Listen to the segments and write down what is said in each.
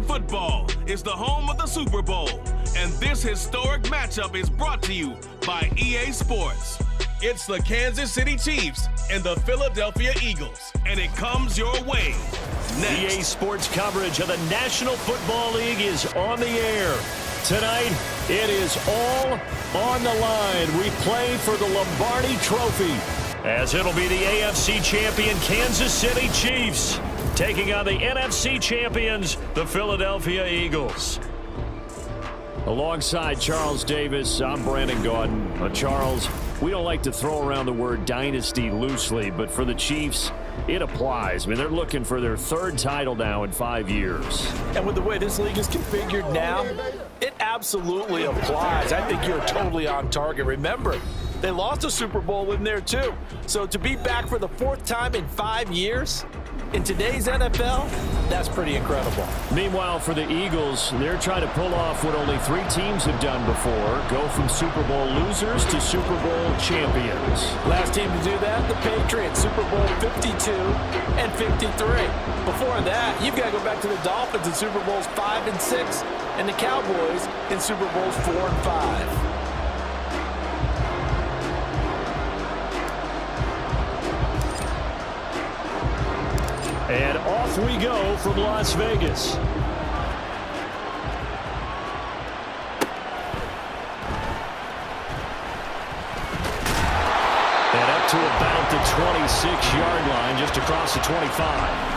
football is the home of the Super Bowl, and this historic matchup is brought to you by EA Sports. It's the Kansas City Chiefs and the Philadelphia Eagles, and it comes your way next. EA Sports coverage of the National Football League is on the air. Tonight, it is all on the line. We play for the Lombardi Trophy, as it'll be the AFC champion Kansas City Chiefs taking on the NFC champions, the Philadelphia Eagles. Alongside Charles Davis, I'm Brandon Gaudin. Charles, we don't like to throw around the word dynasty loosely, but for the Chiefs, it applies. I mean, they're looking for their third title now in 5 years. And with the way this league is configured now, it absolutely applies. I think you're totally on target. Remember, they lost a Super Bowl in there too. So to be back for the fourth time in 5 years in today's NFL, that's pretty incredible. Meanwhile, for the Eagles, they're trying to pull off what only 3 teams have done before, go from Super Bowl losers to Super Bowl champions. Last team to do that, the Patriots, Super Bowl 52 and 53. Before that, you've got to go back to the Dolphins in Super Bowls 5 and 6, and the Cowboys in Super Bowls 4 and 5. And off we go from Las Vegas. And up to about the 26-yard line, just across the 25.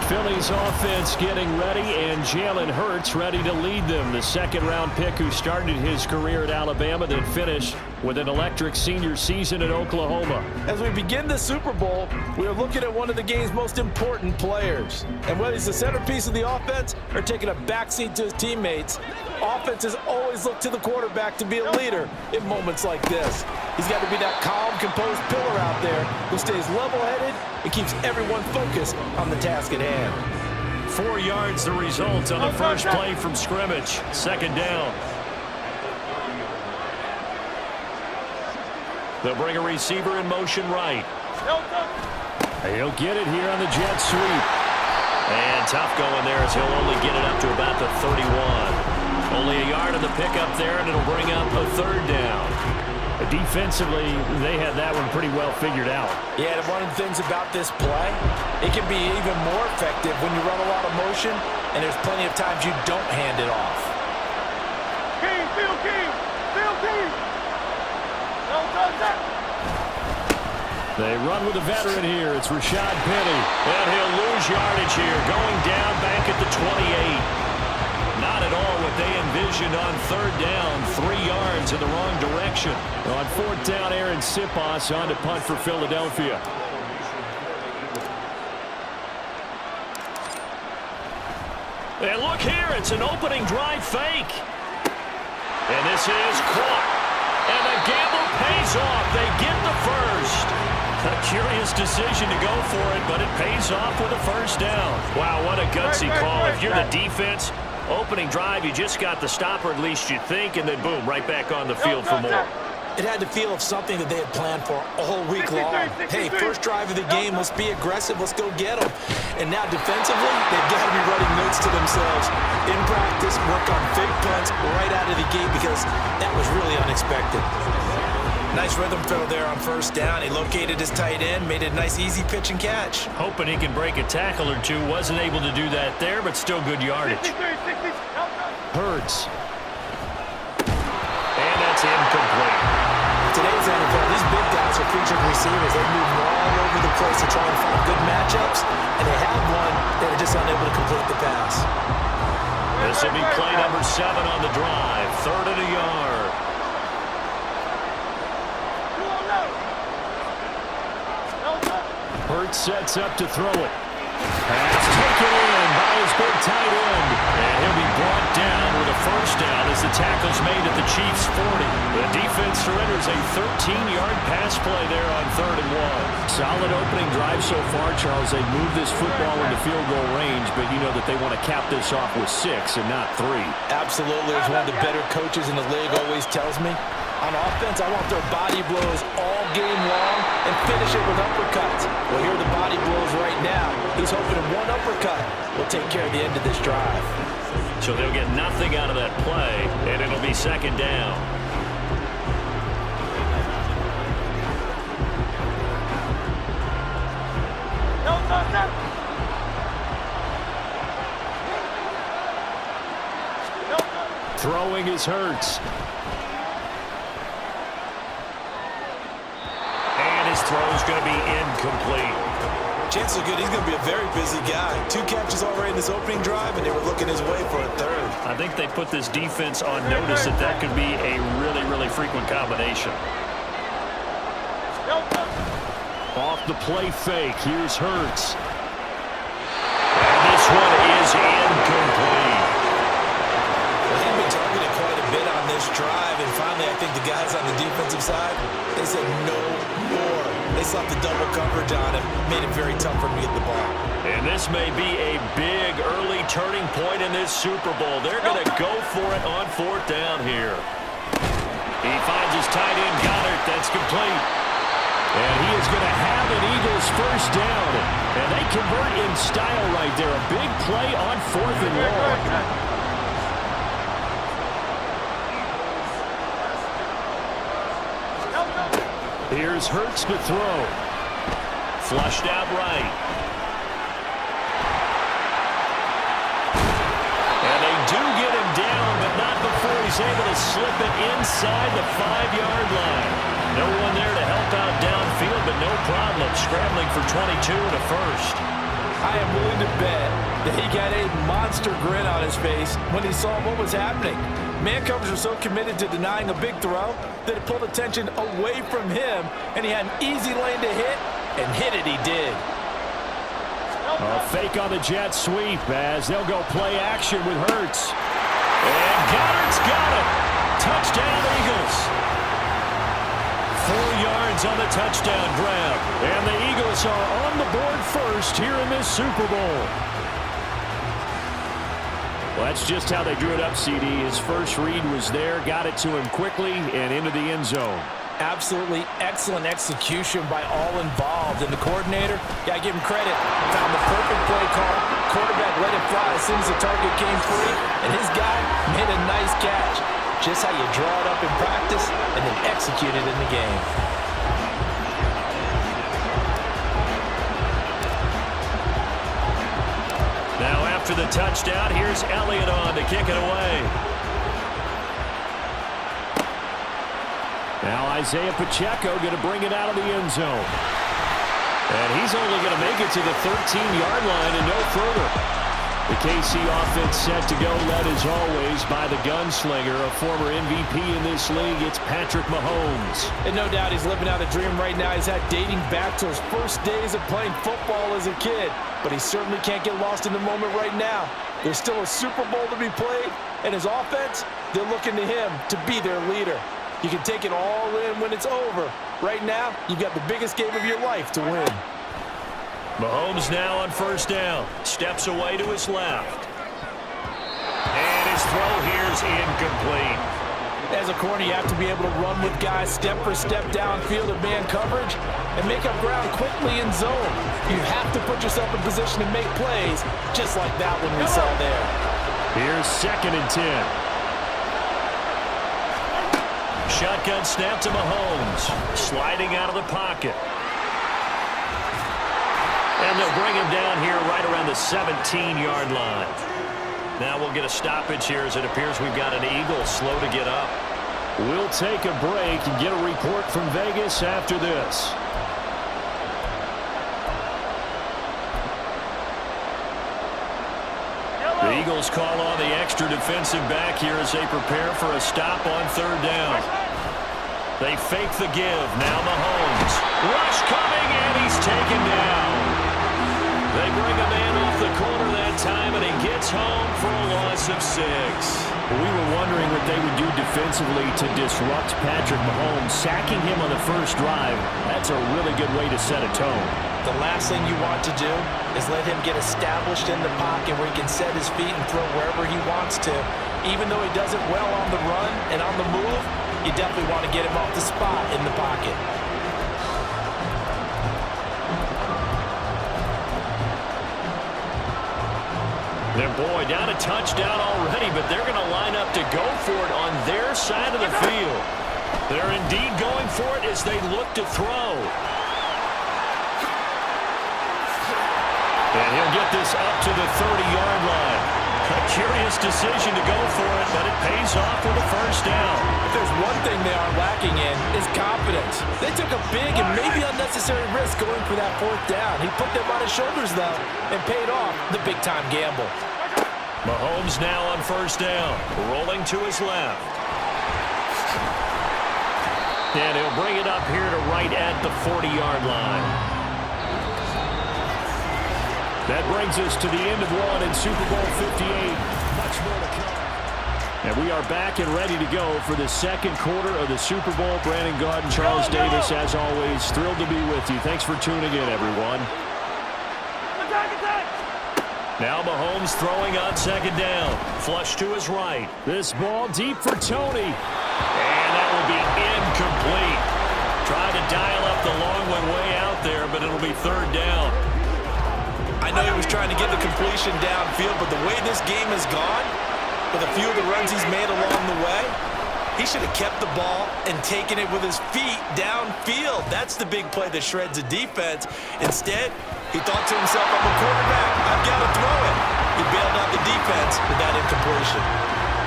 Philly's offense getting ready, and Jalen Hurts ready to lead them. The second-round pick who started his career at Alabama, then finished with an electric senior season at Oklahoma. As we begin the Super Bowl, we are looking at one of the game's most important players. And whether he's the centerpiece of the offense or taking a backseat to his teammates, offenses always look to the quarterback to be a leader in moments like this. He's got to be that calm, composed pillar out there who stays level-headed and keeps everyone focused on the task at hand. 4 yards the result on the first play from scrimmage. Second down. They'll bring a receiver in motion right. He'll get it here on the jet sweep. And tough going there as he'll only get it up to about the 31. Only a yard on the pickup there, and it'll bring up a third down. Defensively, they had that one pretty well figured out. Yeah, and one of the things about this play, it can be even more effective when you run a lot of motion, and there's plenty of times you don't hand it off. Field team! They run with a veteran here. It's Rashad Penny. And he'll lose yardage here, going down back at the 28. Not at all what they envisioned on third down. 3 yards in the wrong direction. On fourth down, Aaron Sipos on to punt for Philadelphia. And look here, it's an opening drive fake. And this is caught. And the gamble pays off. They get the first. A curious decision to go for it, but it pays off with a first down. Wow, what a gutsy call. If you're the defense, opening drive, you just got the stopper, at least you think, and then boom, right back on the field for more. It had the feel of something that they had planned for all week long. Hey, first drive of the game, let's be aggressive, let's go get them. And now defensively, they've got to be writing notes to themselves. In practice, work on fake punts right out of the gate because that was really unexpected. Nice rhythm throw there on first down. He located his tight end, made it a nice easy pitch and catch. Hoping he can break a tackle or two. Wasn't able to do that there, but still good yardage. Hurts. And that's incomplete. Today's NFL, these big guys are featured receivers. They move all over the place to try and find good matchups, and they have one. They were just unable to complete the pass. This will be play number 7 on the drive. 3rd and a yard. Hurts sets up to throw it. Pass taken in by his big tight end. And he'll be brought down with a first down as the tackle's made at the Chiefs' 40. The defense surrenders a 13-yard pass play there on 3rd and 1. Solid opening drive so far, Charles. They moved this football into field goal range, but you know that they want to cap this off with 6 and not 3. Absolutely. As one of the better coaches in the league always tells me, on offense, I want their body blows all game long and finish it with uppercuts. Well, here are the body blows right now. He's hoping one uppercut will take care of the end of this drive. So they'll get nothing out of that play, and it'll be second down. Throwing is Hurts. And his throw is going to be incomplete. Chances are good he's going to be a very busy guy. 2 catches already in this opening drive, and they were looking his way for a third. I think they put this defense on notice that that could be a really, really frequent combination. Off the play fake, here's Hurts. And this one is incomplete. Well, he's been targeted quite a bit on this drive, and finally I think the guys on the defensive side, they said no more. They slapped the double coverage on him, made it very tough for him to get the ball. And this may be a big early turning point in this Super Bowl. They're going to go for it on 4th down here. He finds his tight end, Goddard. That's complete. And he is going to have an Eagles first down. And they convert in style right there. A big play on 4th and long. Here's Hurts to throw. Flushed out right. And they do get him down, but not before he's able to slip it inside the 5-yard line. No one there to help out downfield, but no problem scrambling for 22 and a first. I am willing to bet that he got a monster grin on his face when he saw what was happening. Man coverage was so committed to denying a big throw that it pulled attention away from him, and he had an easy lane to hit, and hit it he did. A fake on the jet sweep as they'll go play action with Hurts. And Goddard's got it. Touchdown, Eagles. 4 yards on the touchdown grab. And the Eagles are on the board first here in this Super Bowl. Well, that's just how they drew it up, CD. His first read was there, got it to him quickly, and into the end zone. Absolutely excellent execution by all involved. And the coordinator, gotta give him credit, found the perfect play call. Quarterback let it fly as soon as the target came free, and his guy made a nice catch. Just how you draw it up in practice and then execute it in the game. Now after the touchdown, here's Elliott on to kick it away. Now Isaiah Pacheco going to bring it out of the end zone. And he's only going to make it to the 13-yard line and no further. The KC offense set to go, led as always by the gunslinger, a former MVP in this league. It's Patrick Mahomes. And no doubt he's living out a dream right now. He's had dating back to his first days of playing football as a kid. But he certainly can't get lost in the moment right now. There's still a Super Bowl to be played, and his offense, they're looking to him to be their leader. You can take it all in when it's over. Right now, you've got the biggest game of your life to win. Mahomes now on first down. Steps away to his left. And his throw here is incomplete. As a corner, you have to be able to run with guys step for step downfield in man coverage and make up ground quickly in zone. You have to put yourself in position to make plays, just like that one we saw there. Here's 2nd and 10. Shotgun snap to Mahomes. Sliding out of the pocket. And they'll bring him down here right around the 17-yard line. Now we'll get a stoppage here as it appears we've got an Eagle slow to get up. We'll take a break and get a report from Vegas after this. The Eagles call on the extra defensive back here as they prepare for a stop on 3rd down. They fake the give. Now Mahomes. Rush coming, and he's taken down. They bring a man off the corner that time, and he gets home for a loss of 6. We were wondering what they would do defensively to disrupt Patrick Mahomes. Sacking him on the first drive, that's a really good way to set a tone. The last thing you want to do is let him get established in the pocket where he can set his feet and throw wherever he wants to. Even though he does it well on the run and on the move, you definitely want to get him off the spot in the pocket. And boy, down a touchdown already, but they're going to line up to go for it on their side of the field. They're indeed going for it as they look to throw. And he'll get this up to the 30-yard line. A curious decision to go for it, but it pays off with a first down. If there's one thing they are lacking in, is confidence. They took a big and maybe unnecessary risk going for that fourth down. He put them on his shoulders, though, and paid off the big-time gamble. Mahomes now on first down, rolling to his left. And he'll bring it up here to right at the 40-yard line. That brings us to the end of one in Super Bowl 58. Much more to come. And we are back and ready to go for the second quarter of the Super Bowl. Brandon Gaudin, Charles Davis, as always, thrilled to be with you. Thanks for tuning in, everyone. Now Mahomes throwing on second down. Flush to his right. This ball deep for Tony. And that will be incomplete. Tried to dial up the long one way out there, but it'll be third down. I know he was trying to get the completion downfield, but the way this game has gone, with a few of the runs he's made along the way, he should have kept the ball and taken it with his feet downfield. That's the big play that shreds a defense. Instead, he thought to himself, I'm a quarterback, I've got to throw it. He bailed out the defense with that incompletion.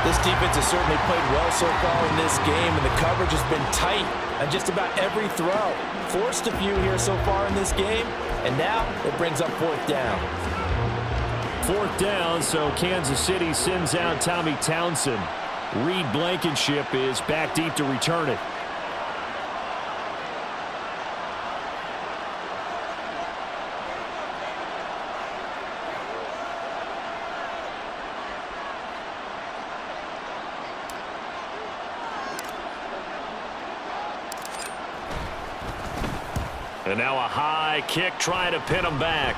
This defense has certainly played well so far in this game, and the coverage has been tight on just about every throw. Forced a few here so far in this game, and now it brings up fourth down. Fourth down, so Kansas City sends out Tommy Townsend. Reed Blankenship is back deep to return it. And now a high kick trying to pin him back.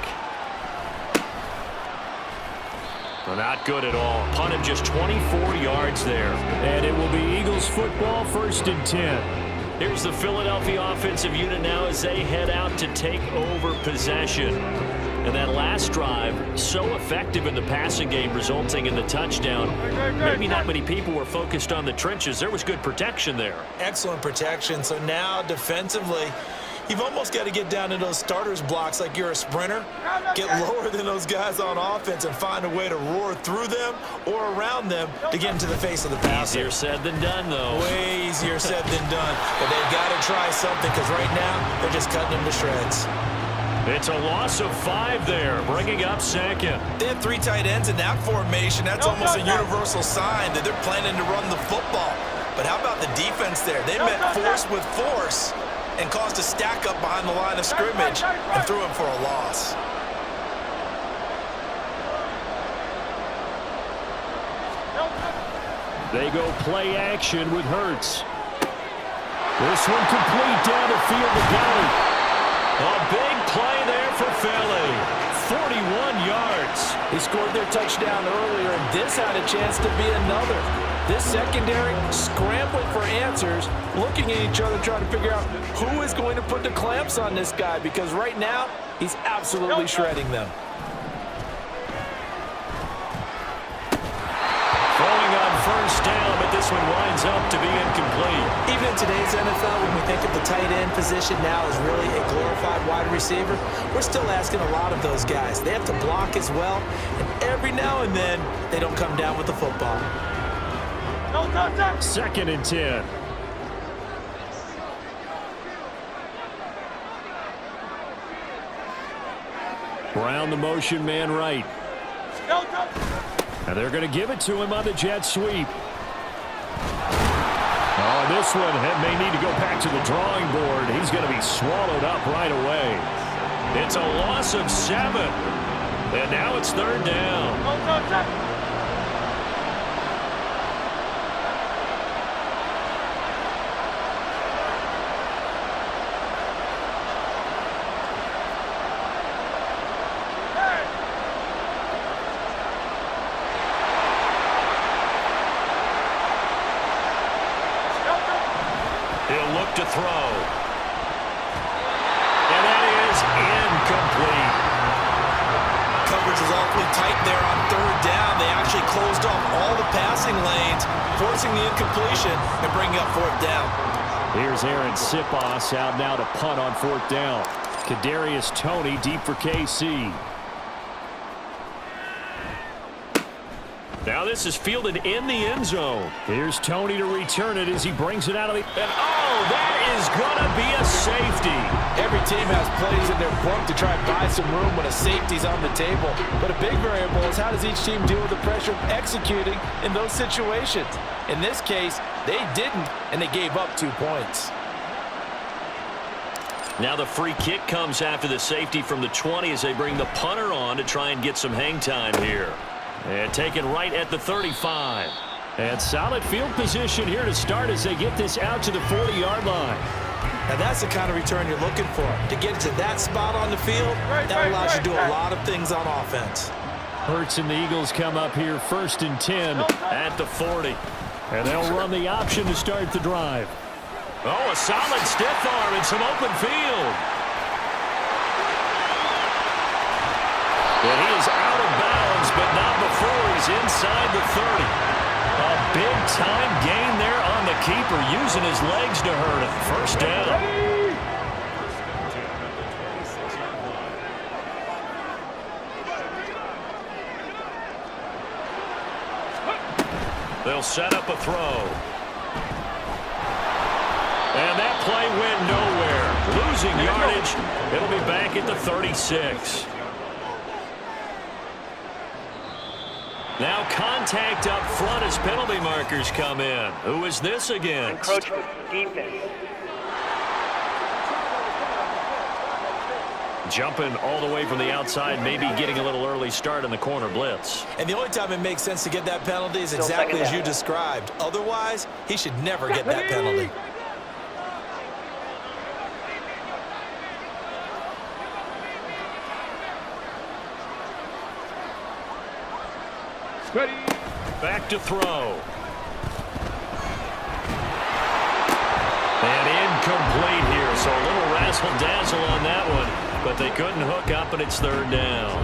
Well, not good at all. Punted just 24 yards there. And it will be Eagles football, 1st and 10. Here's the Philadelphia offensive unit now as they head out to take over possession. And that last drive, so effective in the passing game, resulting in the touchdown. Maybe not many people were focused on the trenches. There was good protection there. Excellent protection. So now defensively, you've almost got to get down to those starters blocks like you're a sprinter. Get lower than those guys on offense and find a way to roar through them or around them to get into the face of the passer. Easier said than done, though. Way easier said than done. But they've got to try something because right now they're just cutting them to shreds. It's a loss of 5 there, bringing up second. They have 3 tight ends in that formation. That's almost a universal sign that they're planning to run the football. But how about the defense there? They met force with force and caused a stack up behind the line of scrimmage and threw him for a loss. They go play action with Hurts. This one complete down the field to Goddard. A big play there for Philly. 41 yards. He scored their touchdown earlier, and this had a chance to be another. This secondary scrambling for answers, looking at each other, trying to figure out who is going to put the clamps on this guy, because right now, he's absolutely shredding them. Throwing on first down, but this one winds up to be incomplete. Even in today's NFL, when we think of the tight end position now as really a glorified wide receiver, we're still asking a lot of those guys. They have to block as well, and every now and then, they don't come down with the football. 2nd and 10. Brown the motion man right. And they're going to give it to him on the jet sweep. Oh, this one may need to go back to the drawing board. He's going to be swallowed up right away. It's a loss of 7. And now it's 3rd down. He'll look to throw. And that is incomplete. Coverage is awfully tight there on 3rd forcing the incompletion and bringing up fourth down. Here's Aaron Sipos out now to punt on fourth down. Kadarius Toney deep for KC. Now this is fielded in the end zone. Here's Toney to return it as he brings it out of the... And oh, that is going to be a safety. Every team has plays in their book to try and buy some room when a safety's on the table. But a big variable is how does each team deal with the pressure of executing in those situations. In this case, they didn't, and they gave up 2 points. Now the free kick comes after the safety from the 20 as they bring the punter on to try and get some hang time here. And taken right at the 35. And solid field position here to start as they get this out to the 40-yard line. Now that's the kind of return you're looking for. To get to that spot on the field, that allows you to do a lot of things on offense. Hurts and the Eagles come up here 1st and 10 at the 40. And they'll run the option to start the drive. Oh, a solid stiff arm and some open field. And he is out of bounds, but not before he's inside the 30. A big-time gain there on the keeper, using his legs to hurt him. First down. They'll set up a throw. And that play went nowhere. Losing yardage. It'll be back at the 36. Now contact up front as penalty markers come in. Who is this against? Encroachment, defense. Jumping all the way from the outside, maybe getting a little early start in the corner blitz. And the only time it makes sense to get that penalty is exactly as you described. Otherwise, he should never get that penalty. Ready. Back to throw. And incomplete here, so a little razzle-dazzle on that one, but they couldn't hook up, and it's third down.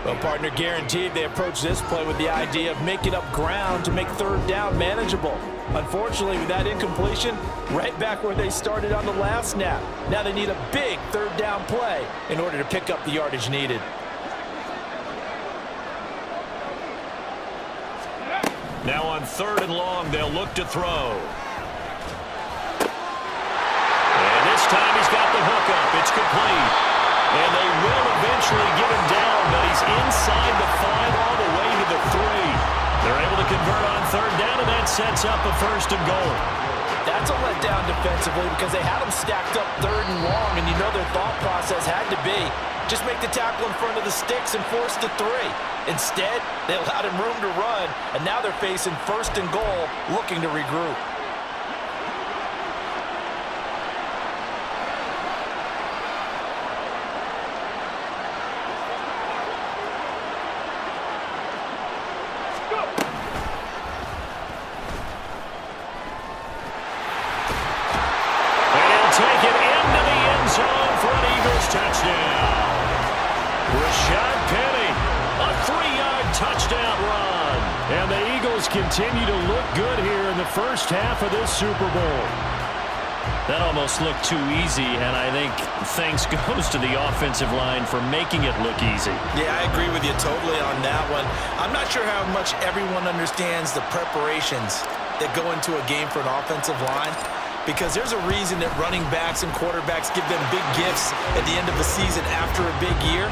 Well, partner, guaranteed they approach this play with the idea of making up ground to make third down manageable. Unfortunately, with that incompletion, right back where they started on the last snap. Now they need a big third down play in order to pick up the yardage needed. Now on 3rd and long, they'll look to throw. And this time he's got the hookup. It's complete. And they will eventually get him down, but he's inside the 5 all the way to the 3. They're able to convert on 3rd down, and that sets up a 1st and goal. That's a letdown defensively because they had them stacked up 3rd and long, and you know their thought process had to be just make the tackle in front of the sticks and force the 3. Instead, they allowed him room to run, and now they're facing 1st and goal, looking to regroup. And he'll take it into the end zone for an Eagles touchdown. Rashad Penny, a 3-yard touchdown run. And the Eagles continue to look good here in the first half of this Super Bowl. That almost looked too easy, and I think thanks goes to the offensive line for making it look easy. Yeah, I agree with you totally on that one. I'm not sure how much everyone understands the preparations that go into a game for an offensive line, because there's a reason that running backs and quarterbacks give them big gifts at the end of the season after a big year.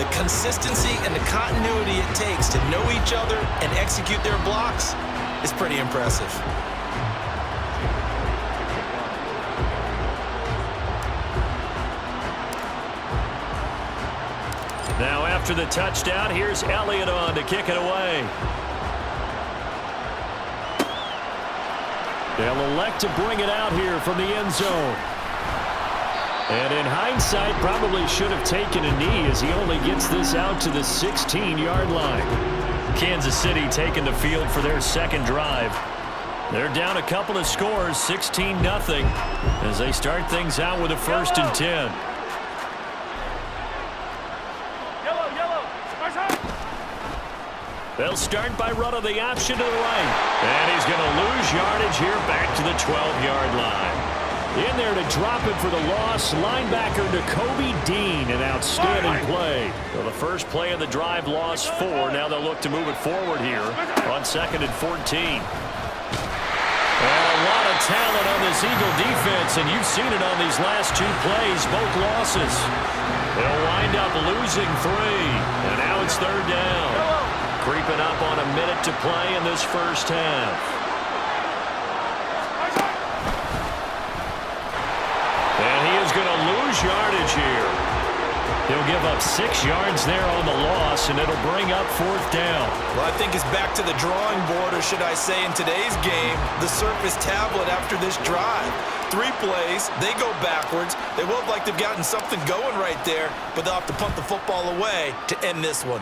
The consistency and the continuity it takes to know each other and execute their blocks is pretty impressive. Now after the touchdown, here's Elliott on to kick it away. They'll elect to bring it out here from the end zone. And in hindsight, probably should have taken a knee as he only gets this out to the 16-yard line. Kansas City taking the field for their second drive. They're down a couple of scores, 16-0, as they start things out with a 1st and 10. They'll start by running the option to the right. And he's going to lose yardage here back to the 12-yard line. In there to drop it for the loss, linebacker Nakobe Dean, an outstanding play. So the first play of the drive lost 4. Now they'll look to move it forward here on 2nd and 14. And a lot of talent on this Eagle defense, and you've seen it on these last 2 plays, both losses. They'll wind up losing 3, and now it's 3rd down. Creeping up on a minute to play in this first half. And he is going to lose yardage here. He'll give up 6 yards there on the loss, and it'll bring up 4th down. Well, I think it's back to the drawing board, or should I say in today's game, the Surface tablet after this drive. 3 plays, they go backwards. They look like they've gotten something going right there, but they'll have to punt the football away to end this one.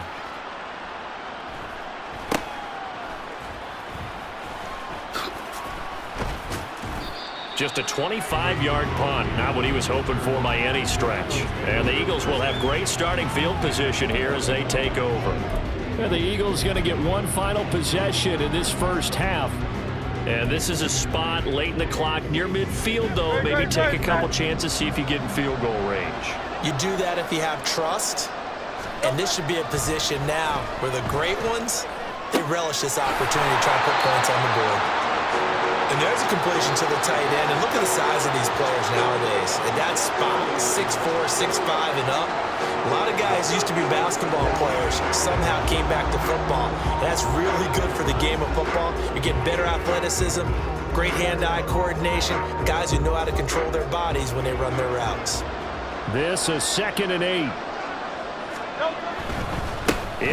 Just a 25-yard punt, not what he was hoping for by any stretch. And the Eagles will have great starting field position here as they take over. And the Eagles going to get one final possession in this first half. And this is a spot late in the clock near midfield, though. Maybe take a couple chances, see if you get in field goal range. You do that if you have trust. And this should be a position now where the great ones, they relish this opportunity to try to put points on the board. And there's a completion to the tight end. And look at the size of these players nowadays. At that spot, 6'4", 6'5", and up. A lot of guys used to be basketball players, somehow came back to football. And that's really good for the game of football. You get better athleticism, great hand-eye coordination, guys who know how to control their bodies when they run their routes. This is 2nd and 8.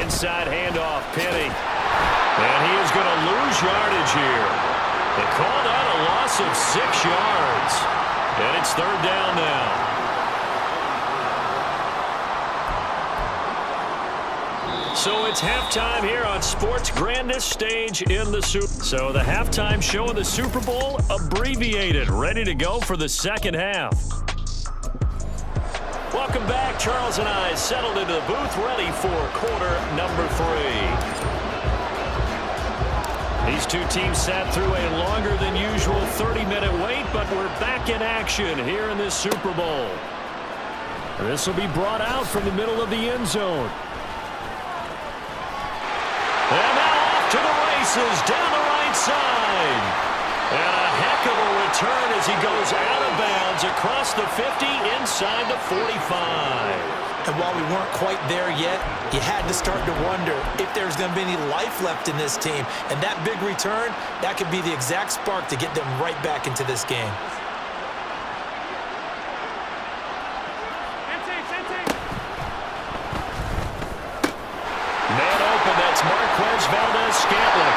Inside handoff, Penny. And he is going to lose yardage here. They call that a loss of 6 yards. And it's 3rd down now. So it's halftime here on sports' grandest stage in the Super Bowl. So the halftime show in the Super Bowl, abbreviated, ready to go for the second half. Welcome back. Charles and I settled into the booth, ready for quarter number 3. These 2 teams sat through a longer than usual 30-minute wait, but we're back in action here in this Super Bowl. This will be brought out from the middle of the end zone. And now off to the races down the right side. And a heck of a return as he goes out of bounds across the 50 inside the 45. And while we weren't quite there yet, you had to start to wonder if there's going to be any life left in this team. And that big return, that could be the exact spark to get them right back into this game. Man open, that's Marquez Valdez-Scantling.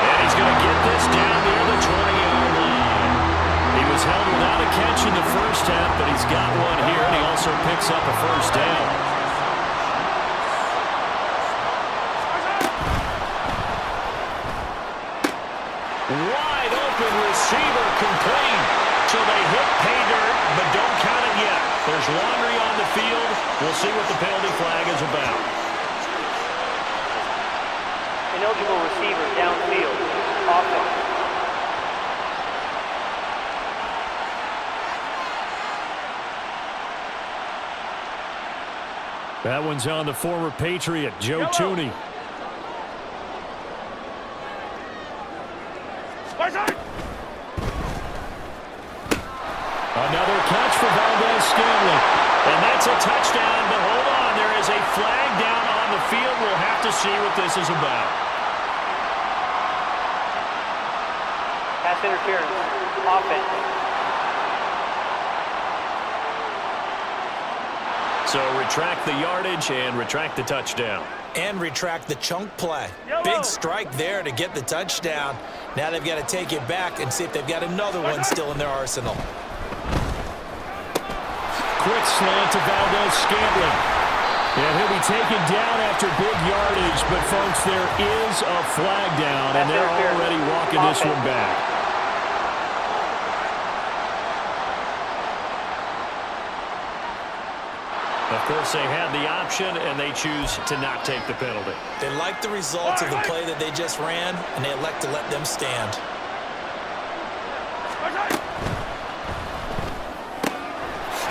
And he's going to get this down near the 20-yard line. He was held without a catch in the first half, but he's got one here, and he also picks up a first down. Wide open receiver complete. So they hit pay dirt, but don't count it yet. There's laundry on the field. We'll see what the penalty flag is about. Ineligible receiver downfield. Offense. That one's on the former Patriot, Joe Tooney. Another catch for Valdez-Scantling. And that's a touchdown, but hold on. There is a flag down on the field. We'll have to see what this is about. Pass interference. Offense. So retract the yardage and retract the touchdown. And retract the chunk play. Big strike there to get the touchdown. Now they've got to take it back and see if they've got another one still in their arsenal. Quick slant to Valdez-Scantling. And he'll be taken down after big yardage, but folks, there is a flag down, and they're already walking this one back. Of course, they had the option, and they choose to not take the penalty. They like the results of the play that they just ran, and they elect to let them stand.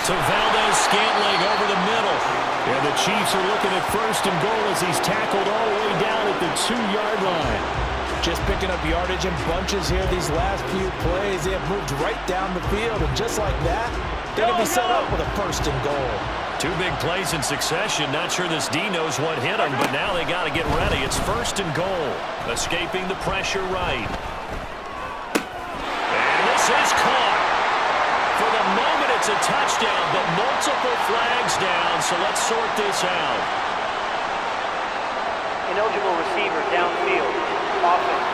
So Valdez-Scantling over the middle. And the Chiefs are looking at first and goal as he's tackled all the way down at the 2-yard line. Just picking up yardage in bunches here these last few plays. They have moved right down the field, and just like that, they're going to be set up with a first and goal. 2 big plays in succession. Not sure this D knows what hit him, but now they got to get ready. It's first and goal. Escaping the pressure right. And this is caught. For the moment, it's a touchdown, but multiple flags down, so let's sort this out. Ineligible receiver downfield. Offense.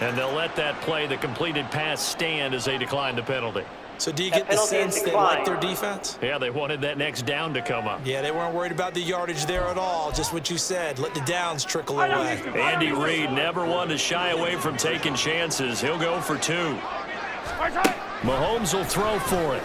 And they'll let that play, the completed pass, stand as they decline the penalty. So do you get the sense they like their defense? Yeah, they wanted that next down to come up. Yeah, they weren't worried about the yardage there at all. Just what you said. Let the downs trickle away. Andy Reid never one to shy away from taking chances. He'll go for 2. Mahomes will throw for it.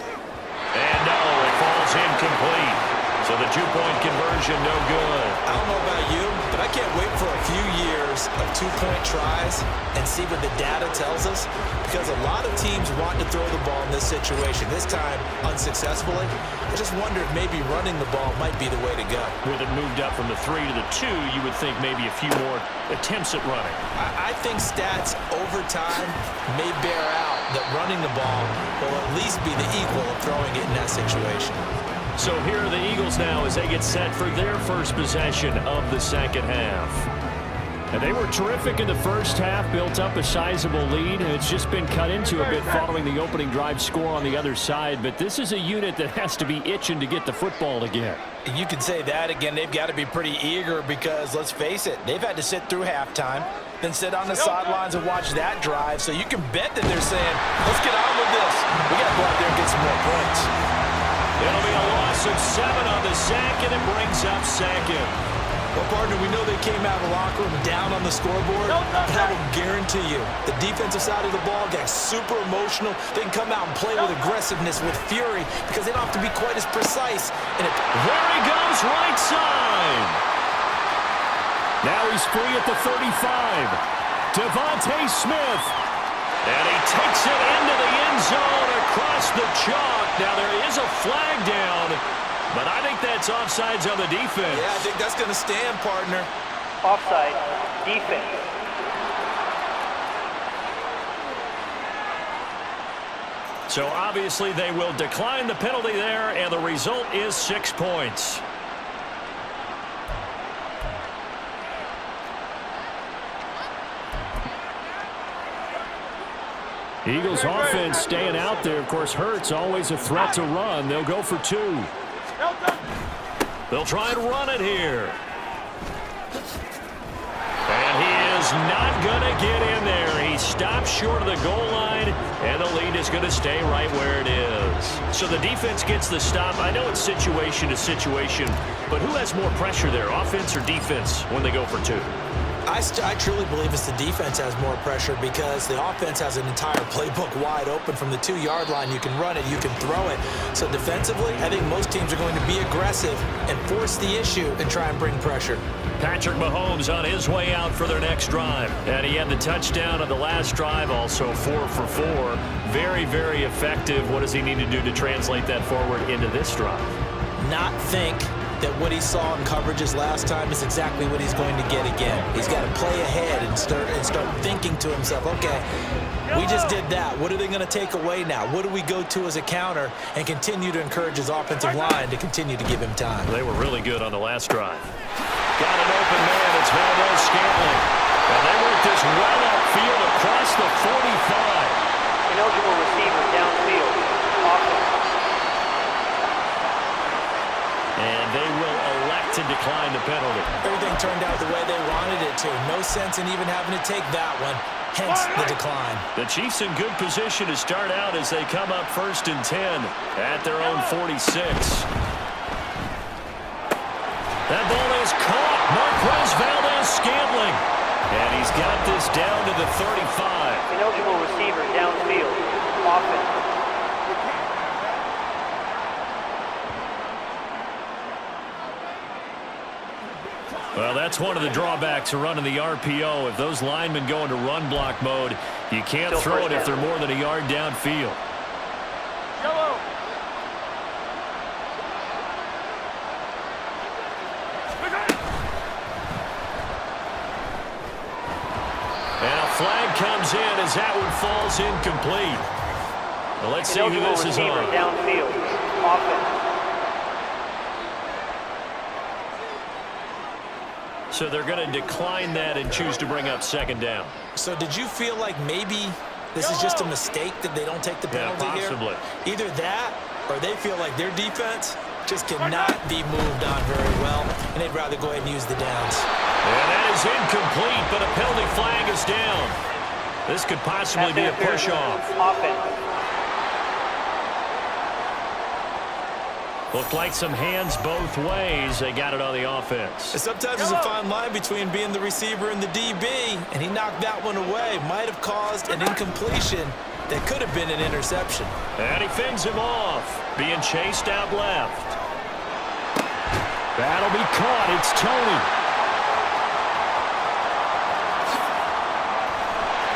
And no, it falls incomplete. So the 2-point conversion, no good. I don't know about you, but I can't wait for a few years of 2-point tries and see what the data tells us, because a lot of teams want to throw the ball in this situation, this time unsuccessfully. I just wonder if maybe running the ball might be the way to go. With it moved up from the 3 to the 2, you would think maybe a few more attempts at running. I think stats over time may bear out that running the ball will at least be the equal of throwing it in that situation. So here are the Eagles now as they get set for their first possession of the second half. And they were terrific in the first half, built up a sizable lead, and it's just been cut into a bit following the opening drive score on the other side. But this is a unit that has to be itching to get the football again. You can say that again. They've got to be pretty eager because, let's face it, they've had to sit through halftime, then sit on the sidelines and watch that drive. So you can bet that they're saying, let's get on with this. We got to go out there and get some more points. It'll be a loss of 7 on the sack, and it brings up second. Well, partner, we know they came out of the locker room down on the scoreboard, but I will guarantee you the defensive side of the ball got super emotional. They can come out and play with aggressiveness, with fury, because they don't have to be quite as precise. And there he goes, right side. Now he's free at the 35. Devontae Smith. And he takes it into the end zone across the chalk. Now there is a flag down, but I think that's offsides on the defense. Yeah, I think that's going to stand, partner. Offside, defense. So obviously they will decline the penalty there, and the result is 6 points. Eagles offense staying out there. Of course, Hurts always a threat to run. They'll go for 2. They'll try and run it here. And he is not going to get in there. He stops short of the goal line, and the lead is going to stay right where it is. So the defense gets the stop. I know it's situation to situation, but who has more pressure there, offense or defense, when they go for 2? I truly believe it's the defense has more pressure because the offense has an entire playbook wide open from the 2-yard line. You can run it, you can throw it. So defensively, I think most teams are going to be aggressive and force the issue and try and bring pressure. Patrick Mahomes on his way out for their next drive. And he had the touchdown on the last drive, also 4 for 4. Very, very effective. What does he need to do to translate that forward into this drive? Not think that what he saw in coverages last time is exactly what he's going to get again. He's got to play ahead and start thinking to himself, okay, we just did that. What are they going to take away now? What do we go to as a counter? And continue to encourage his offensive line to continue to give him time. They were really good on the last drive. Got an open man. It's Valdez-Scantling. And they work this well upfield across the 45. Ineligible receiver downfield. Offense. And they will elect to decline the penalty. Everything turned out the way they wanted it to. No sense in even having to take that one. Hence the decline. The Chiefs in good position to start out as they come up 1st and 10 at their own 46. That ball is caught. Marquez Valdez-Scantling. And he's got this down to the 35. Ineligible receiver downfield. Offense. Well, that's one of the drawbacks of running the RPO. If those linemen go into run block mode, you can't throw it if they're more than a yard downfield. Yellow. And a flag comes in as that one falls incomplete. Well, let's see who this is on. Downfield. Offense. So they're going to decline that and choose to bring up second down. So did you feel like maybe this is just a mistake that they don't take the penalty possibly. here? Either that or they feel like their defense just cannot be moved on very well, and they'd rather go ahead and use the downs. And that is incomplete, but a penalty flag is down. This could possibly be a push-off. Offense. Looked like some hands both ways. They got it on the offense. And sometimes there's a fine line between being the receiver and the DB, and he knocked that one away. Might have caused an incompletion that could have been an interception. And he fends him off, being chased out left. That'll be caught. It's Tony.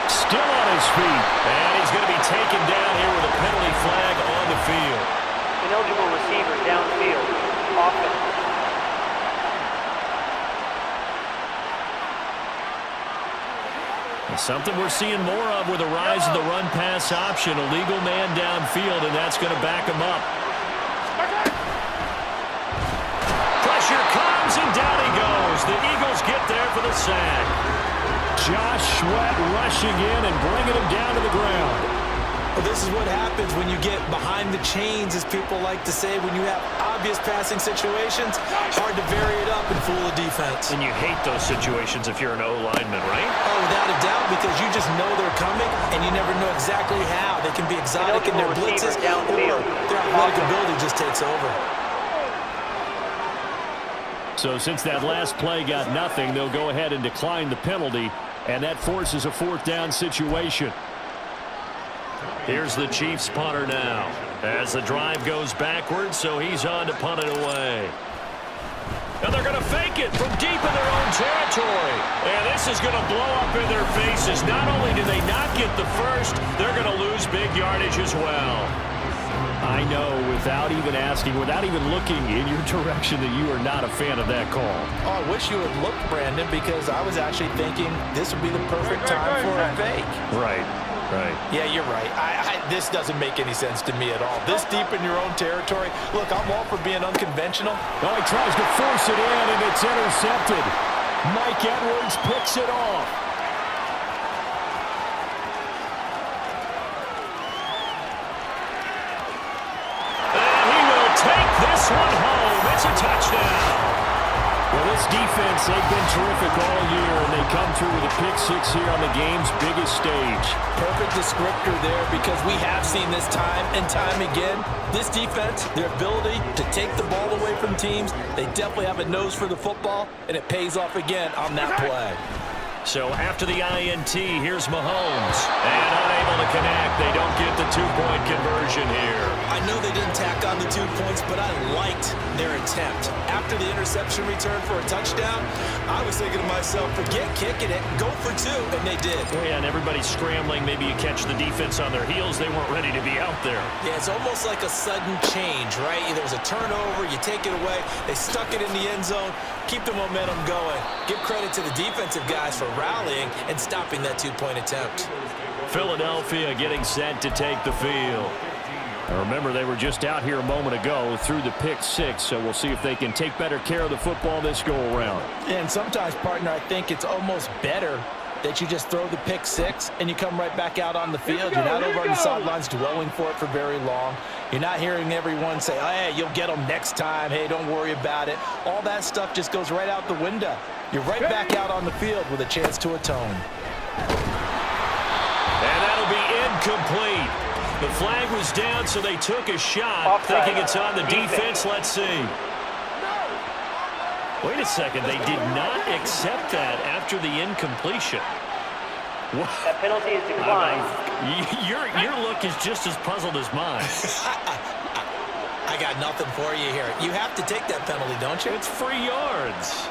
Still on his feet. And he's going to be taken down here with a penalty flag on the field. Ineligible receiver downfield. Offense. Something we're seeing more of with the rise of the run-pass option. A legal man downfield, and that's going to back him up. Pressure comes, and down he goes. The Eagles get there for the sack. Josh Sweat rushing in and bringing him down to the ground. Well, this is what happens when you get behind the chains, as people like to say, when you have obvious passing situations. Hard to vary it up and fool the defense. And you hate those situations if you're an O-lineman, right? Oh, without a doubt, because you just know they're coming, and you never know exactly how. They can be exotic in their blitzes, or their athletic ability just takes over. So since that last play got nothing, they'll go ahead and decline the penalty, and that forces a fourth down situation. Here's the Chiefs punter now as the drive goes backwards, so he's on to punt it away. And they're going to fake it from deep in their own territory. And this is going to blow up in their faces. Not only do they not get the first, they're going to lose big yardage as well. I know, without even asking, without even looking in your direction, that you are not a fan of that call. Oh, I wish you had looked, Brandon, because I was actually thinking this would be the perfect time for a fake. Right. Right. Yeah, you're right. This doesn't make any sense to me at all. This deep in your own territory. Look, I'm all for being unconventional. Oh, he tries to force it in, and it's intercepted. Mike Edwards picks it off. And he will take this one home. It's a touchdown. Well, this defense, they've been terrific all year, and they come through with a pick-6 here on the game's biggest stage. Perfect descriptor there, because we have seen this time and time again. This defense, their ability to take the ball away from teams, they definitely have a nose for the football, and it pays off again on that play. So after the INT, here's Mahomes. And unable to connect. They don't get the two-point conversion here. I know they didn't tack on the 2 points, but I liked their attempt. After the interception return for a touchdown, I was thinking to myself, forget kicking it, go for 2, and they did. Yeah, and everybody's scrambling. Maybe you catch the defense on their heels. They weren't ready to be out there. Yeah, it's almost like a sudden change, right? There was a turnover, you take it away, they stuck it in the end zone, keep the momentum going. Give credit to the defensive guys for rallying and stopping that 2-point attempt. Philadelphia getting set to take the field. Now remember, they were just out here a moment ago through the pick-6, so we'll see if they can take better care of the football this go-around. And sometimes, partner, I think it's almost better that you just throw the pick-6 and you come right back out on the field. You're not over on the sidelines dwelling for it for very long. You're not hearing everyone say, oh, hey, you'll get them next time. Hey, don't worry about it. All that stuff just goes right out the window. You're right back out on the field with a chance to atone. And that'll be incomplete. The flag was down, so they took a shot, thinking it's on the defense. Let's see. Wait a second. They did not accept that after the incompletion. That penalty is declined. Your look is just as puzzled as mine. I got nothing for you here. You have to take that penalty, don't you? It's free yards.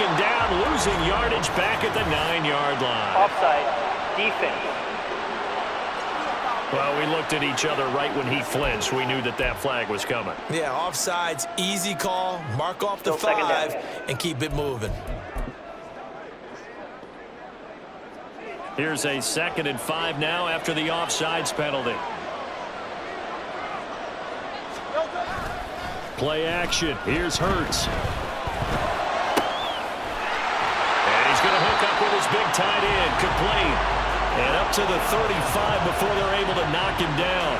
taken down, losing yardage back at the 9-yard line. Offside. Defense. Well, we looked at each other right when he flinched. We knew that that flag was coming. Yeah, offsides, easy call. Mark off the Still 5 down. and keep it moving. Here's a 2nd and 5 now after the offsides penalty. Play action. Here's Hurts. And he's going to hook up with his big tight end. Complete. And up to the 35 before they're able to knock him down.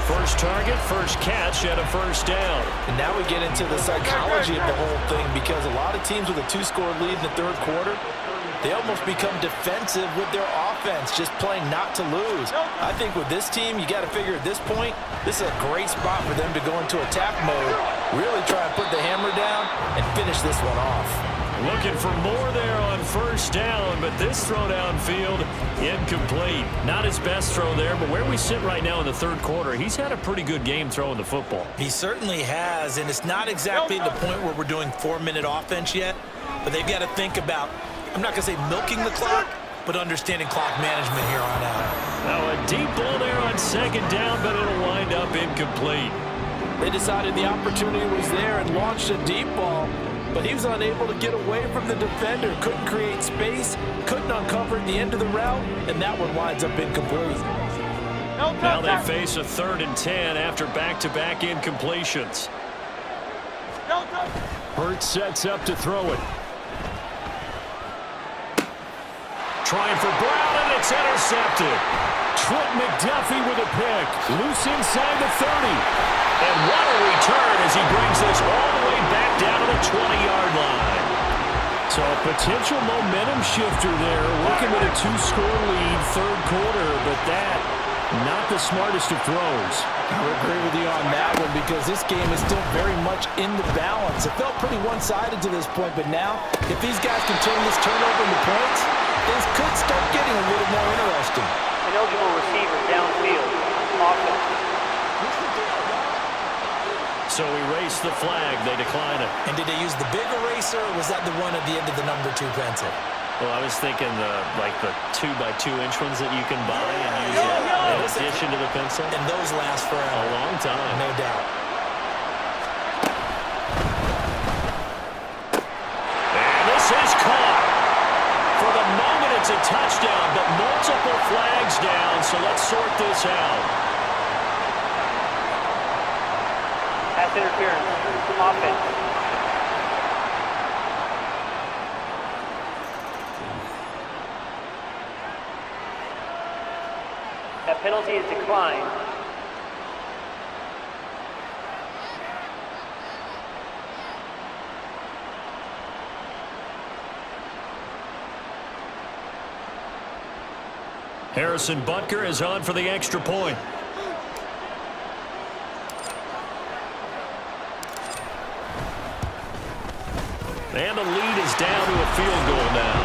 First target, first catch, and a first down. And now we get into the psychology of the whole thing, because a lot of teams with a 2-score lead in the third quarter, they almost become defensive with their offense, just playing not to lose. I think with this team, you got to figure at this point, this is a great spot for them to go into attack mode, really try and put the hammer down and finish this one off. Looking for more there on first down, but this throw downfield, incomplete. Not his best throw there, but where we sit right now in the third quarter, he's had a pretty good game throwing the football. He certainly has, and it's not exactly the point where we're doing 4-minute offense yet, but they've got to think about, I'm not going to say milking the clock, but understanding clock management here on out. Now a deep ball there on 2nd down, but it'll wind up incomplete. They decided the opportunity was there and launched a deep ball, but he was unable to get away from the defender, couldn't create space, couldn't uncover at the end of the route, and that one winds up incomplete. Now they face a 3rd and 10 after back-to-back incompletions. Hurts sets up to throw it. Trying for Brown, and it's intercepted. Trent McDuffie with a pick. Loose inside the 30. And what a return as he brings this all the way back down to the 20-yard line. So a potential momentum shifter there, working with a 2-score lead, third quarter, but that, not the smartest of throws. I would agree with you on that one, because this game is still very much in the balance. It felt pretty one-sided to this point, but now, if these guys can turn this turnover into points, things could start getting a little more interesting. Ineligible receiver downfield. Offense. So erase the flag. They decline it. And did they use the big eraser, or was that the one at the end of the number 2 pencil? Well, I was thinking the 2x2-inch ones that you can buy and use in addition to the pencil. And those last forever. A long time. No doubt. And this is caught. For the moment, it's a touchdown, but multiple flags down, so let's sort this out. Pass interference. Offense. That penalty is declined. Harrison Butker is on for the extra point. And the lead is down to a field goal now.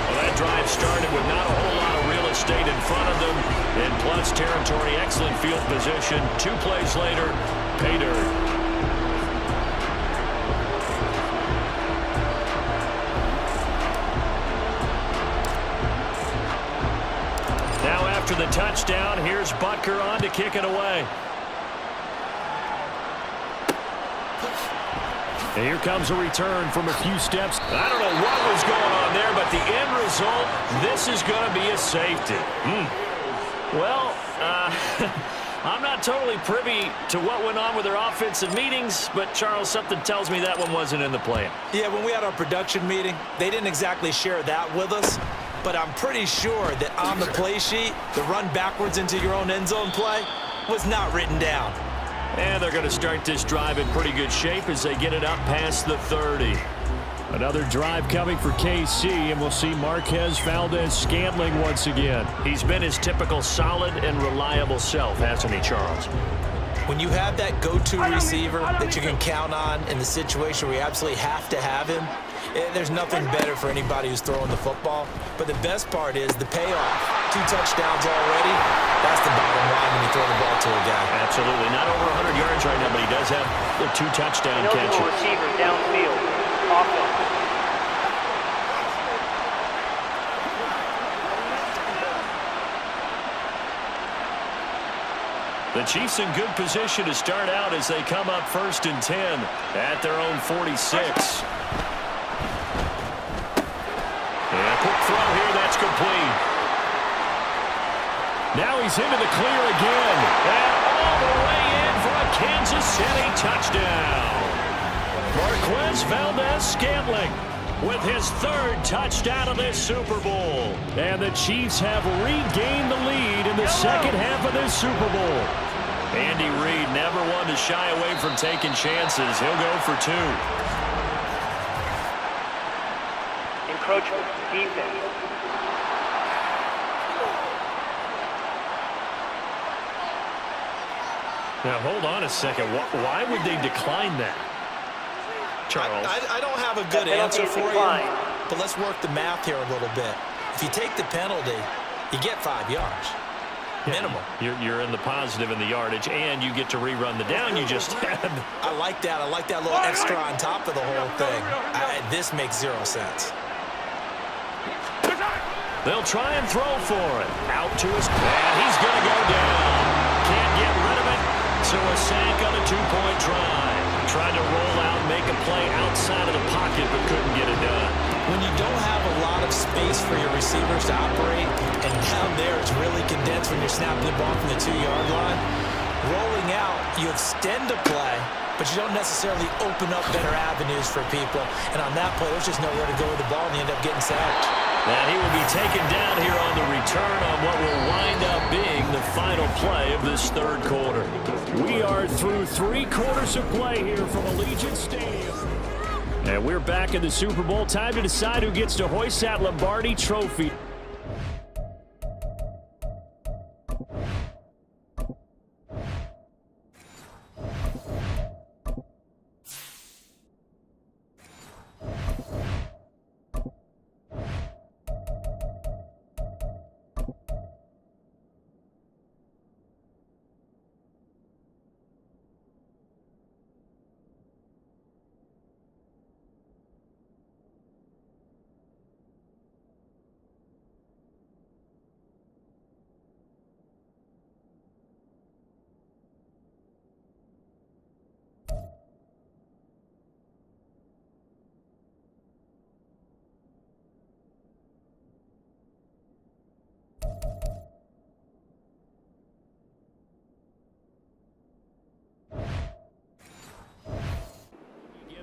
Well, that drive started with not a whole lot of real estate in front of them. In plus territory, excellent field position. 2 plays later, pay dirt. Now after the touchdown, here's Butker on to kick it away. And here comes a return from a few steps. I don't know what was going on there, but the end result, this is going to be a safety. Well, I'm not totally privy to what went on with their offensive meetings, but, Charles, something tells me that one wasn't in the plan. Yeah, when we had our production meeting, they didn't exactly share that with us, but I'm pretty sure that on the play sheet, the run backwards into your own end zone play was not written down. And they're going to start this drive in pretty good shape as they get it up past the 30. Another drive coming for KC, and we'll see Marquez Valdez-Scantling once again. He's been his typical solid and reliable self, hasn't he, Charles? When you have that go-to receiver that you can count on in the situation where you absolutely have to have him, there's nothing better for anybody who's throwing the football. But the best part is the payoff. 2 touchdowns already. That's the bottom line when you throw the ball to a guy. Absolutely. Not over 100 yards right now, but he does have the 2 touchdown catches. Ineligible receiver downfield. offense. The Chiefs in good position to start out as they come up 1st and 10 at their own 46. And a quick throw here, that's complete. Now he's into the clear again. And all the way in for a Kansas City touchdown. Marquez Valdez-Scantling with his 3rd touchdown of this Super Bowl. And the Chiefs have regained the lead in the second half of this Super Bowl. Andy Reid never one to shy away from taking chances. He'll go for 2. Encroachment, defense. Now, hold on a second. Why would they decline that? Charles. I don't have a good answer for you, but let's work the math here a little bit. If you take the penalty, you get 5 yards. Minimum. You're in the positive in the yardage, and you get to rerun the down you just had. I like that. I like that little extra on top of the whole thing. This makes 0 sense. They'll try and throw for it. Out to his man. He's going to go down. Can't get rid of it. So a sack on a 2-point try. Tried to roll out and make a play outside of the pocket, but couldn't get it done. When you don't have a lot of space for your receivers to operate, and down there it's really condensed when you're snapping the ball from the 2-yard line, rolling out, you extend a play, but you don't necessarily open up better avenues for people. And on that play, there's just nowhere to go with the ball, and you end up getting sacked. And he will be taken down here on the return on what will wind up being the final play of this 3rd quarter. We are through 3 quarters of play here from Allegiant Stadium. And we're back in the Super Bowl. Time to decide who gets to hoist that Lombardi trophy.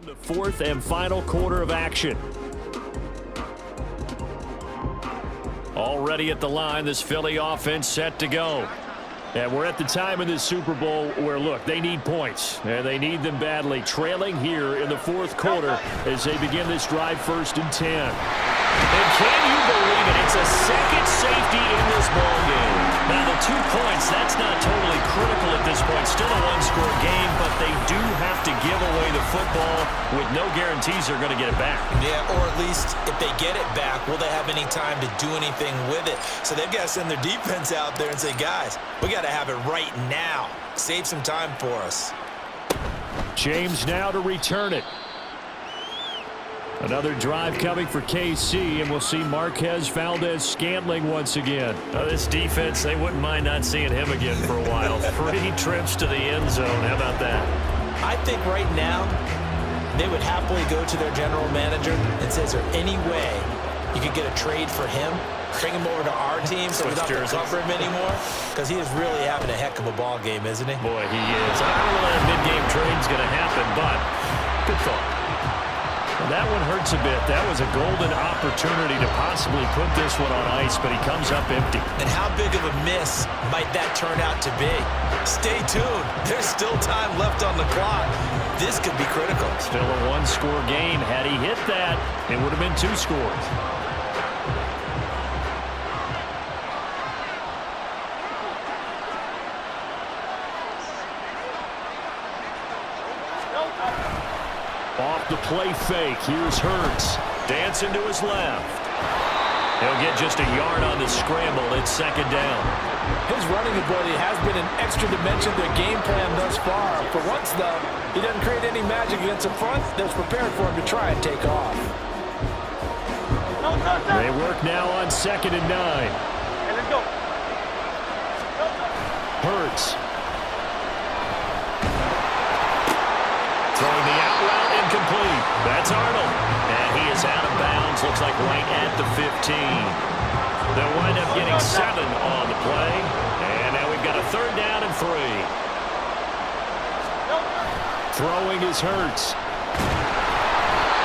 The 4th and final quarter of action. Already at the line, this Philly offense set to go. And we're at the time in this Super Bowl where, look, they need points. And they need them badly. Trailing here in the 4th quarter as they begin this drive 1st and 10. And can you believe it? It's a second safety in this ballgame. Now, the 2 points, that's not totally critical at this point. Still a 1-score game, but they do have to give away the football with no guarantees they're going to get it back. Yeah, or at least if they get it back, will they have any time to do anything with it? So they've got to send their defense out there and say, guys, we got to have it right now. Save some time for us. James now to return it. Another drive coming for KC, and we'll see Marquez Valdez-Scantling once again. This defense, they wouldn't mind not seeing him again for a while. 3 trips to the end zone. How about that? I think right now they would happily go to their general manager and say, is there any way you could get a trade for him? Bring him over to our team so we don't have to cover him anymore? Because he is really having a heck of a ball game, isn't he? Boy, he is. I don't know when a mid-game trade's going to happen, but good thought. Well, that one hurts a bit. That was a golden opportunity to possibly put this one on ice, but he comes up empty. And how big of a miss might that turn out to be? Stay tuned. There's still time left on the clock. This could be critical. Still a 1-score game. Had he hit that, it would have been 2 scores. Off the play fake. Here's Hurts. Dancing to his left. He'll get just a yard on the scramble. It's second down. His running ability has been an extra dimension to their game plan thus far. For once, though, he doesn't create any magic against the front that's prepared for him to try and take off. They work now on 2nd and 9. And let's go. Hurts. Throwing the out route incomplete. That's Arnold. And he is out of bounds. Looks like right at the 15. They'll wind up getting 7 on the play. And now we've got a 3rd down and 3. Throwing is Hurts.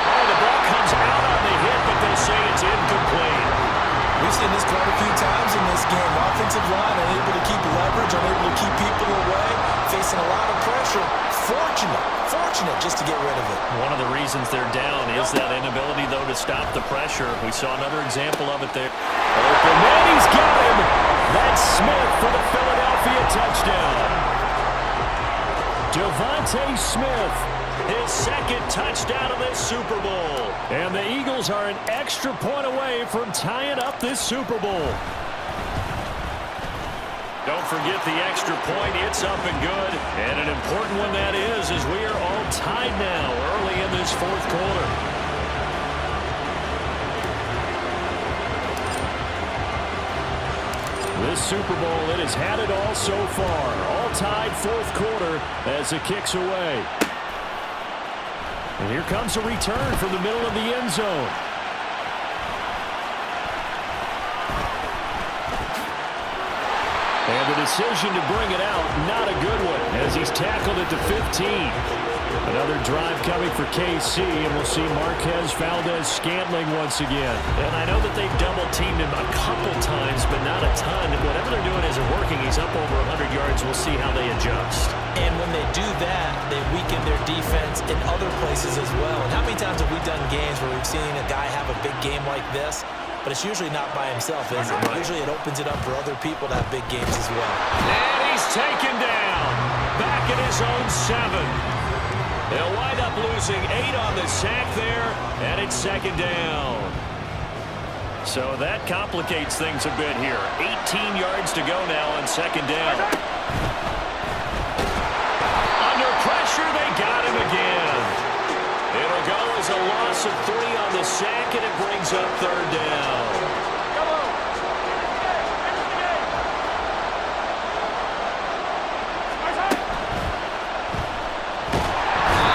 Oh, the ball comes out on the hit, but they say it's incomplete. We've seen this quite a few times in this game. Offensive line unable to keep leverage, unable to keep people away, facing a lot of pressure. Fortunate just to get rid of it. One of the reasons they're down is that inability, though, to stop the pressure. We saw another example of it there. Open man, he's got him. That's Smith for the Philadelphia touchdown. Devontae Smith, his 2nd touchdown of this Super Bowl. And the Eagles are an extra point away from tying up this Super Bowl. Don't forget the extra point. It's up and good. And an important one that is, as we are all tied now early in this 4th quarter. This Super Bowl, it has had it all so far. All tied 4th quarter as it kicks away. And here comes a return from the middle of the end zone. And the decision to bring it out, not a good one, as he's tackled at the 15. Another drive coming for KC, and we'll see Marquez Valdez-Scantling once again. And I know that they've double-teamed him a couple times, but not a ton. Whatever they're doing isn't working. He's up over 100 yards. We'll see how they adjust. And when they do that, they weaken their defense in other places as well. And how many times have we done games where we've seen a guy have a big game like this? But it's usually not by himself, is it? Right. Usually it opens it up for other people to have big games as well. And he's taken down. Back at his own 7. They'll wind up losing 8 on the sack there, and it's 2nd down. So that complicates things a bit here. 18 yards to go now on 2nd down. Under pressure, they got him again. It'll go as a loss of 3 on the sack, and it brings up 3rd down.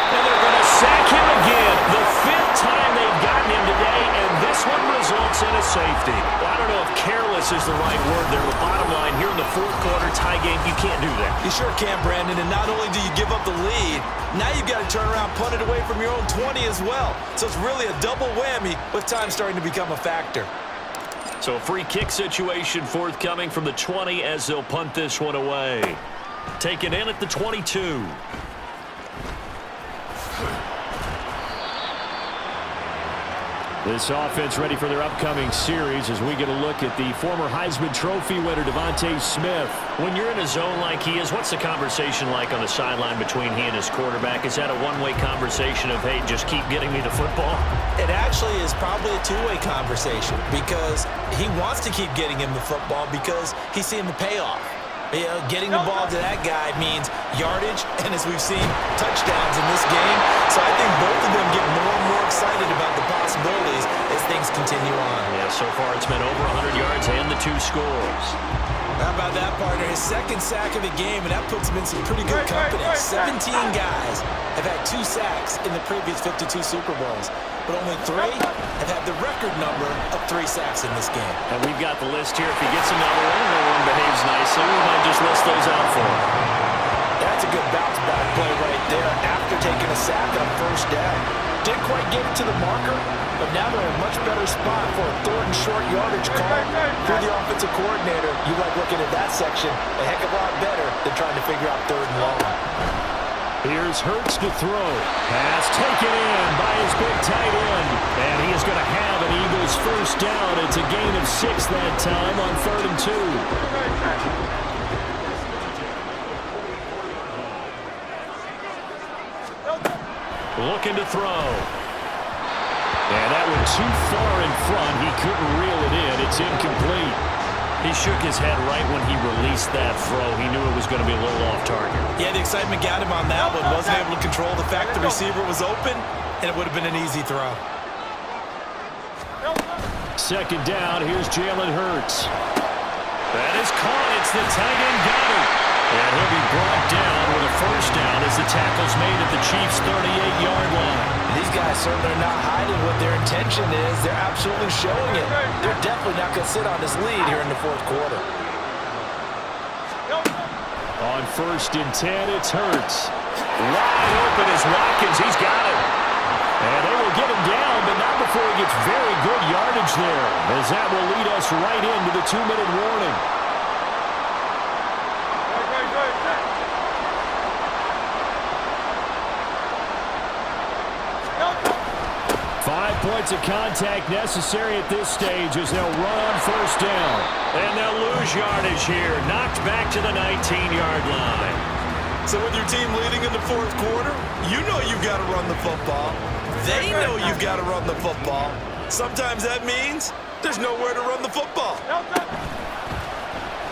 And they're going to sack him again. The 5th time they've gotten him today, and this one results in a safety. Well, I don't know if careless is the right word there, but bottom line, here in the 4th quarter tie game, you can't do that. You sure can, Brandon, and not only do you give up the lead, now you've got to turn around, punt it away from your own 20 as well. So it's really a double whammy with time starting to become a factor. So a free kick situation forthcoming from the 20 as they'll punt this one away. Taken in at the 22. This offense ready for their upcoming series as we get a look at the former Heisman Trophy winner, Devontae Smith. When you're in a zone like he is, what's the conversation like on the sideline between he and his quarterback? Is that a one-way conversation of, hey, just keep getting me the football? It actually is probably a two-way conversation because he wants to keep getting him the football because he's seeing the payoff. You know, getting the ball to that guy means yardage, and as we've seen, touchdowns in this game. So I think both of them get more and more excited about the possibilities as things continue on. Yeah, so far it's been over 100 yards and the 2 scores. How about that, partner? His 2nd sack of the game, and that puts him in some pretty good company. 17 guys have had 2 sacks in the previous 52 Super Bowls, but only 3 have had the record number of 3 sacks in this game. And we've got the list here. If he gets another one and no one behaves nicely, we might just list those out for him. That's a good bounce-back play right there after taking a sack on 1st down. Didn't quite get it to the marker, but now they're in a much better spot for a 3rd and short yardage call. Through the offensive coordinator, you like looking at that section a heck of a lot better than trying to figure out 3rd and long. Here's Hurts to throw. Pass taken in by his big tight end. And he is going to have an Eagles 1st down. It's a gain of 6 that time on 3rd and 2. Looking to throw. And that went too far in front. He couldn't reel it in. It's incomplete. He shook his head right when he released that throw. He knew it was going to be a little off target. Yeah, the excitement got him on that one. Wasn't able to control the fact the receiver was open, and it would have been an easy throw. Second down, here's Jalen Hurts. That is caught. It's the tight end Goddard. And he'll be brought down with a first down as the tackle's made at the Chiefs' 38-yard line. These guys certainly are not hiding what their intention is. They're absolutely showing it. They're definitely not going to sit on this lead here in the fourth quarter. On 1st and 10, it's Hurts. Wide open is Watkins. He's got it. And they will get him down, but not before he gets very good yardage there, as that will lead us right into the 2-minute warning. 5 points of contact necessary at this stage as they'll run on first down. And they'll lose yardage here. Knocked back to the 19-yard line. So with your team leading in the fourth quarter, you know you've got to run the football. They know you've got to run the football. Sometimes that means there's nowhere to run the football.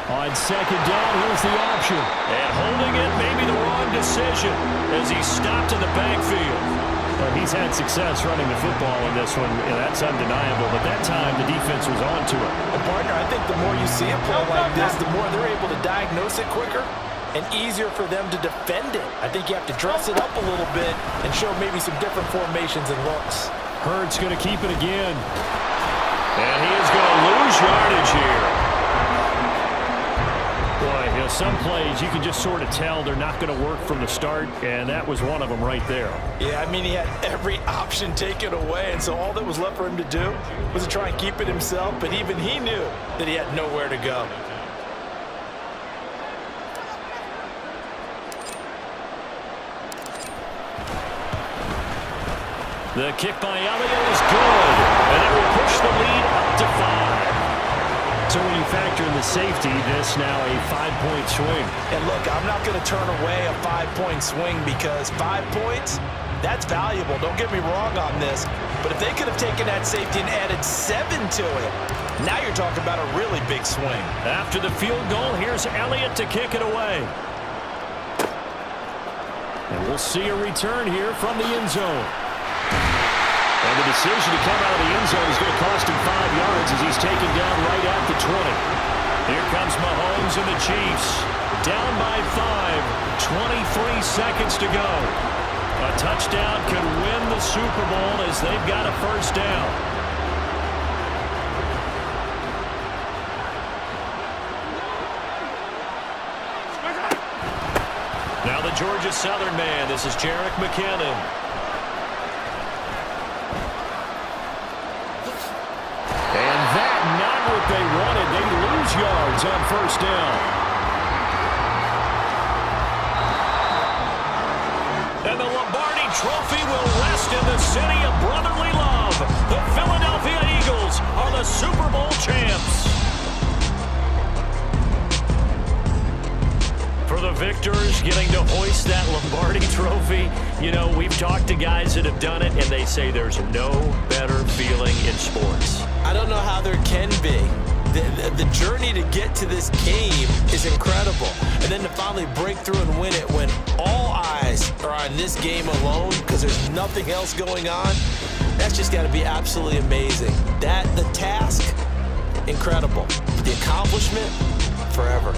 On second down, here's the option. And holding it may be the wrong decision as he's stopped in the backfield. Well, he's had success running the football in this one, and that's undeniable. But that time, the defense was on to it. And partner, I think the more you see a play like this, the more they're able to diagnose it quicker and easier for them to defend it. I think you have to dress it up a little bit and show maybe some different formations and looks. Hurts going to keep it again. And he is going to lose yardage here. Boy, you know, some plays you can just sort of tell they're not going to work from the start, and that was one of them right there. Yeah, I mean, he had every option taken away, and so all that was left for him to do was to try and keep it himself, but even he knew that he had nowhere to go. The kick by Elliott is good, and it will push the lead up to 5. So when you factor in the safety, this now a 5-point swing. And look, I'm not going to turn away a 5-point swing because 5 points, that's valuable. Don't get me wrong on this. But if they could have taken that safety and added 7 to it, now you're talking about a really big swing. After the field goal, here's Elliott to kick it away. And we'll see a return here from the end zone. And the decision to come out of the end zone is going to cost him 5 yards as he's taken down right at the 20. Here comes Mahomes and the Chiefs. Down by 5, 23 seconds to go. A touchdown could win the Super Bowl as they've got a first down. Now the Georgia Southern man. This is Jerick McKinnon. And that, not what they wanted. They lose yards on first down. And the Lombardi Trophy will rest in the city of brotherly love. The Philadelphia Eagles are the Super Bowl champs. For the victors getting to hoist that Lombardi Trophy, you know, we've talked to guys that have done it, and they say there's no better feeling in sports. I don't know how there can be. The journey to get to this game is incredible. And then to finally break through and win it when all eyes are on this game alone because there's nothing else going on, that's just got to be absolutely amazing. The task, incredible. The accomplishment, forever.